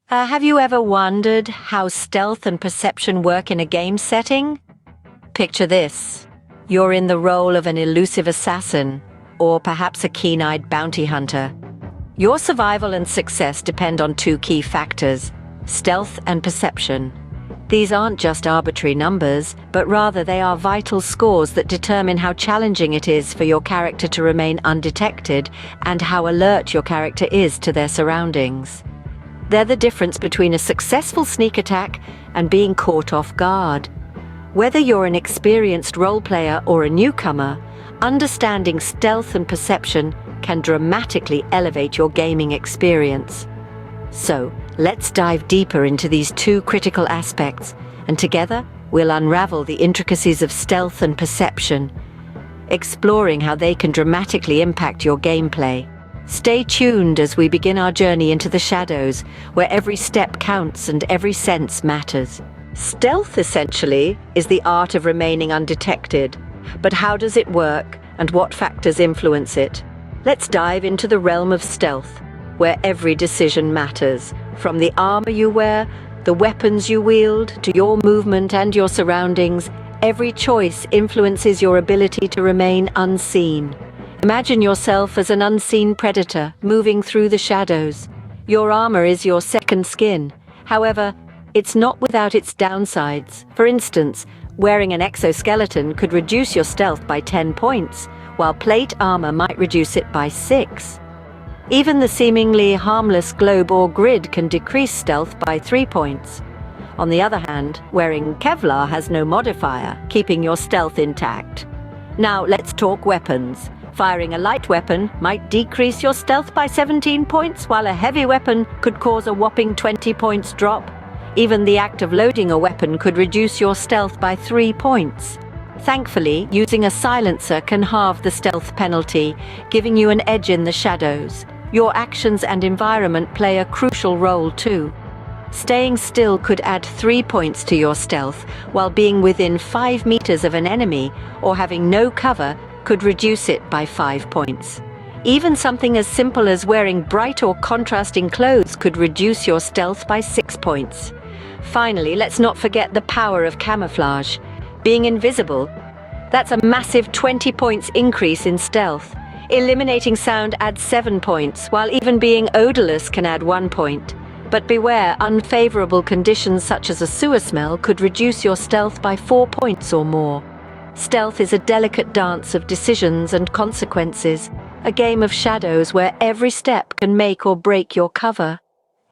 Have you ever wondered how stealth and perception work in a game setting? Picture this. You're in the role of an elusive assassin, or perhaps a keen-eyed bounty hunter. Your survival and success depend on two key factors: stealth and perception. These aren't just arbitrary numbers, but rather they are vital scores that determine how challenging it is for your character to remain undetected and how alert your character is to their surroundings. They're the difference between a successful sneak attack and being caught off guard. Whether you're an experienced role player or a newcomer, understanding stealth and perception can dramatically elevate your gaming experience. So, let's dive deeper into these two critical aspects, and together we'll unravel the intricacies of stealth and perception, exploring how they can dramatically impact your gameplay. Stay tuned as we begin our journey into the shadows, where every step counts and every sense matters. Stealth, essentially, is the art of remaining undetected. But how does it work, and what factors influence it? Let's dive into the realm of stealth, where every decision matters, from the armor you wear, the weapons you wield, to your movement and your surroundings. Every choice influences your ability to remain unseen. Imagine yourself as an unseen predator moving through the shadows. Your armor is your second skin. However, it's not without its downsides. For instance, wearing an exoskeleton could reduce your stealth by 10 points, while plate armor might reduce it by 6. Even the seemingly harmless globe or grid can decrease stealth by 3 points. On the other hand, wearing Kevlar has no modifier, keeping your stealth intact. Now let's talk weapons. Firing a light weapon might decrease your stealth by 17 points, while a heavy weapon could cause a whopping 20 points drop. Even the act of loading a weapon could reduce your stealth by 3 points. Thankfully, using a silencer can halve the stealth penalty, giving you an edge in the shadows. Your actions and environment play a crucial role too. Staying still could add 3 points to your stealth, while being within 5 meters of an enemy or having no cover could reduce it by 5 points. Even something as simple as wearing bright or contrasting clothes could reduce your stealth by 6 points. Finally, let's not forget the power of camouflage. Being invisible, that's a massive 20 points increase in stealth. Eliminating sound adds 7 points, while even being odorless can add 1 point. But beware, unfavorable conditions such as a sewer smell could reduce your stealth by 4 points or more. Stealth is a delicate dance of decisions and consequences, a game of shadows where every step can make or break your cover.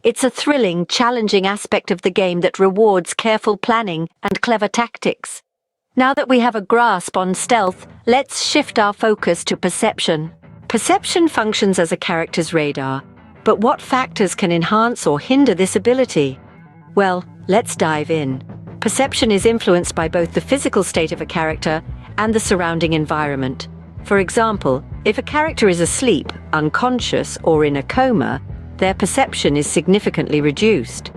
It's a thrilling, challenging aspect of the game that rewards careful planning and clever tactics. Now that we have a grasp on stealth, let's shift our focus to perception. Perception functions as a character's radar, but what factors can enhance or hinder this ability? Well, let's dive in. Perception is influenced by both the physical state of a character and the surrounding environment. For example, if a character is asleep, unconscious, or in a coma, their perception is significantly reduced.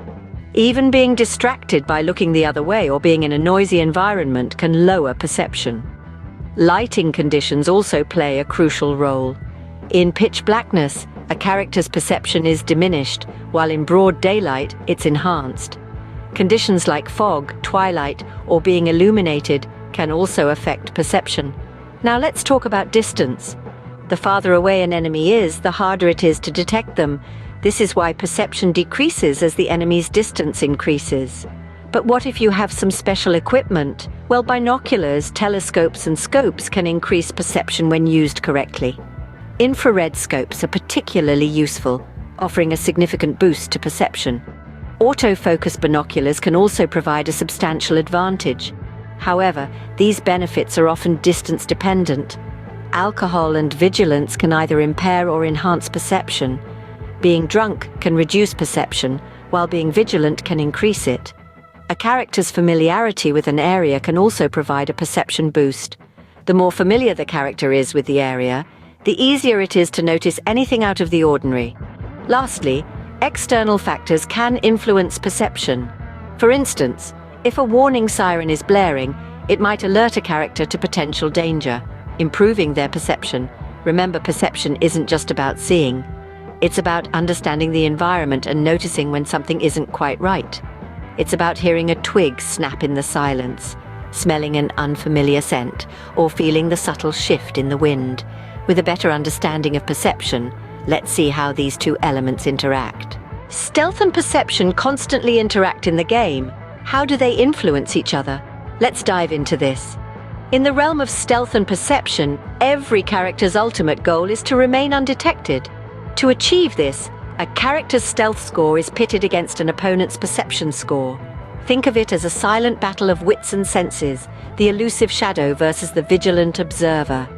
Even being distracted by looking the other way or being in a noisy environment can lower perception. Lighting conditions also play a crucial role. In pitch blackness, a character's perception is diminished, while in broad daylight, it's enhanced. Conditions like fog, twilight, or being illuminated can also affect perception. Now let's talk about distance. The farther away an enemy is, the harder it is to detect them. This is why perception decreases as the enemy's distance increases. But what if you have some special equipment? Well, binoculars, telescopes, and scopes can increase perception when used correctly. Infrared scopes are particularly useful, offering a significant boost to perception. Autofocus binoculars can also provide a substantial advantage. However, these benefits are often distance-dependent. Alcohol and vigilance can either impair or enhance perception. Being drunk can reduce perception, while being vigilant can increase it. A character's familiarity with an area can also provide a perception boost. The more familiar the character is with the area, the easier it is to notice anything out of the ordinary. Lastly, external factors can influence perception. For instance, if a warning siren is blaring, it might alert a character to potential danger, improving their perception. Remember, perception isn't just about seeing. It's about understanding the environment and noticing when something isn't quite right. It's about hearing a twig snap in the silence, smelling an unfamiliar scent, or feeling the subtle shift in the wind. With a better understanding of perception, let's see how these two elements interact. Stealth and perception constantly interact in the game. How do they influence each other? Let's dive into this. In the realm of stealth and perception, every character's ultimate goal is to remain undetected. To achieve this, a character's stealth score is pitted against an opponent's perception score. Think of it as a silent battle of wits and senses, the elusive shadow versus the vigilant observer.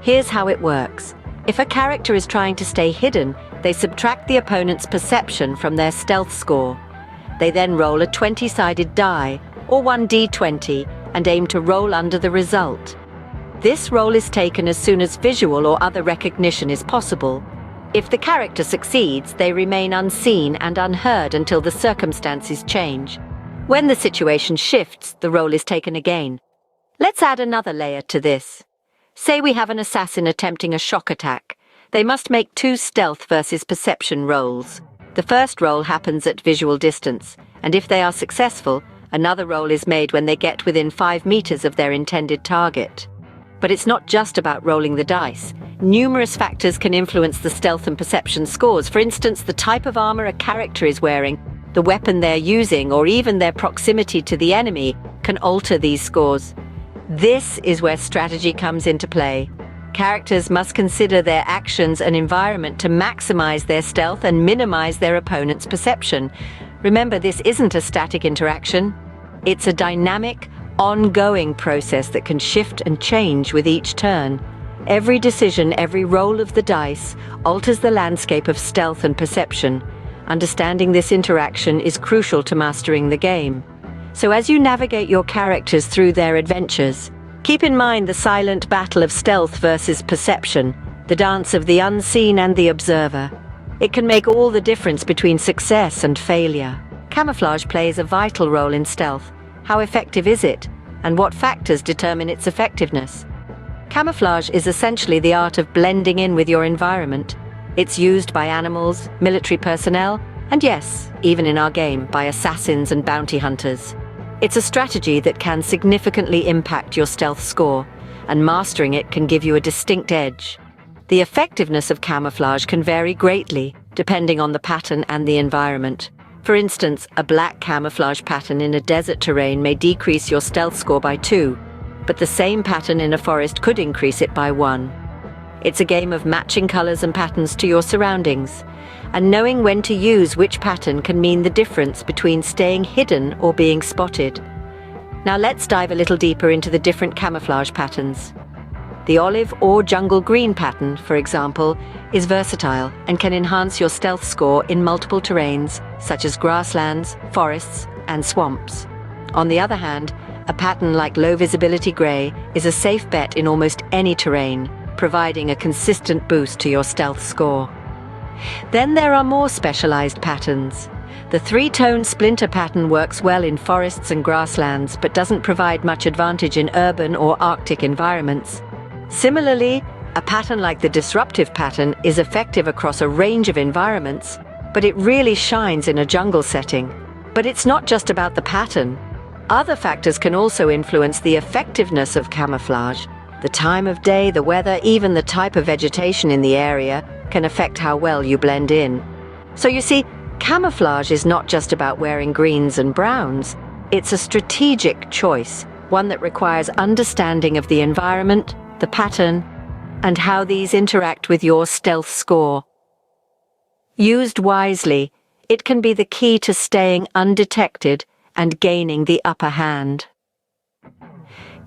Here's how it works. If a character is trying to stay hidden, they subtract the opponent's perception from their stealth score. They then roll a 20-sided die, or 1d20, and aim to roll under the result. This roll is taken as soon as visual or other recognition is possible. If the character succeeds, they remain unseen and unheard until the circumstances change. When the situation shifts, the roll is taken again. Let's add another layer to this. Say we have an assassin attempting a shock attack. They must make 2 stealth versus perception rolls. The first roll happens at visual distance, and if they are successful, another roll is made when they get within 5 meters of their intended target. But it's not just about rolling the dice. Numerous factors can influence the stealth and perception scores. For instance, the type of armor a character is wearing, the weapon they're using, or even their proximity to the enemy can alter these scores. This is where strategy comes into play. Characters must consider their actions and environment to maximize their stealth and minimize their opponent's perception. Remember, this isn't a static interaction. It's a dynamic, ongoing process that can shift and change with each turn. Every decision, every roll of the dice alters the landscape of stealth and perception. Understanding this interaction is crucial to mastering the game. So as you navigate your characters through their adventures, keep in mind the silent battle of stealth versus perception, the dance of the unseen and the observer. It can make all the difference between success and failure. Camouflage plays a vital role in stealth. How effective is it? And what factors determine its effectiveness? Camouflage is essentially the art of blending in with your environment. It's used by animals, military personnel, and yes, even in our game, by assassins and bounty hunters. It's a strategy that can significantly impact your stealth score, and mastering it can give you a distinct edge. The effectiveness of camouflage can vary greatly, depending on the pattern and the environment. For instance, a black camouflage pattern in a desert terrain may decrease your stealth score by 2, but the same pattern in a forest could increase it by 1. It's a game of matching colors and patterns to your surroundings, and knowing when to use which pattern can mean the difference between staying hidden or being spotted. Now let's dive a little deeper into the different camouflage patterns. The olive or jungle green pattern, for example, is versatile and can enhance your stealth score in multiple terrains, such as grasslands, forests, and swamps. On the other hand, a pattern like low visibility gray is a safe bet in almost any terrain, providing a consistent boost to your stealth score. Then there are more specialized patterns. The 3-tone splinter pattern works well in forests and grasslands, but doesn't provide much advantage in urban or Arctic environments. Similarly, a pattern like the disruptive pattern is effective across a range of environments, but it really shines in a jungle setting. But it's not just about the pattern. Other factors can also influence the effectiveness of camouflage. The time of day, the weather, even the type of vegetation in the area can affect how well you blend in. So you see, camouflage is not just about wearing greens and browns. It's a strategic choice, one that requires understanding of the environment, the pattern, and how these interact with your stealth score. Used wisely, it can be the key to staying undetected and gaining the upper hand.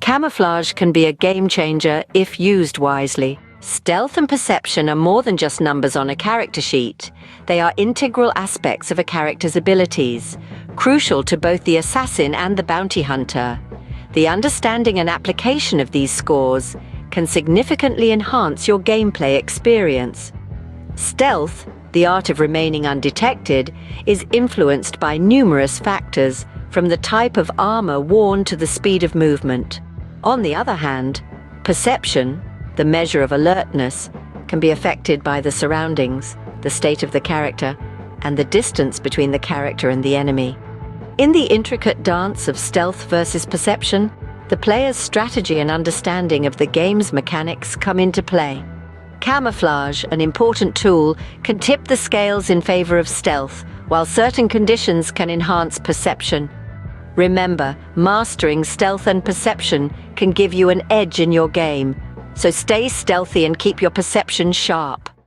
Camouflage can be a game changer if used wisely. Stealth and perception are more than just numbers on a character sheet. They are integral aspects of a character's abilities, crucial to both the assassin and the bounty hunter. The understanding and application of these scores can significantly enhance your gameplay experience. Stealth, the art of remaining undetected, is influenced by numerous factors, from the type of armor worn to the speed of movement. On the other hand, perception, the measure of alertness, can be affected by the surroundings, the state of the character, and the distance between the character and the enemy. In the intricate dance of stealth versus perception, the player's strategy and understanding of the game's mechanics come into play. Camouflage, an important tool, can tip the scales in favor of stealth, while certain conditions can enhance perception. Remember, mastering stealth and perception can give you an edge in your game, so stay stealthy and keep your perception sharp.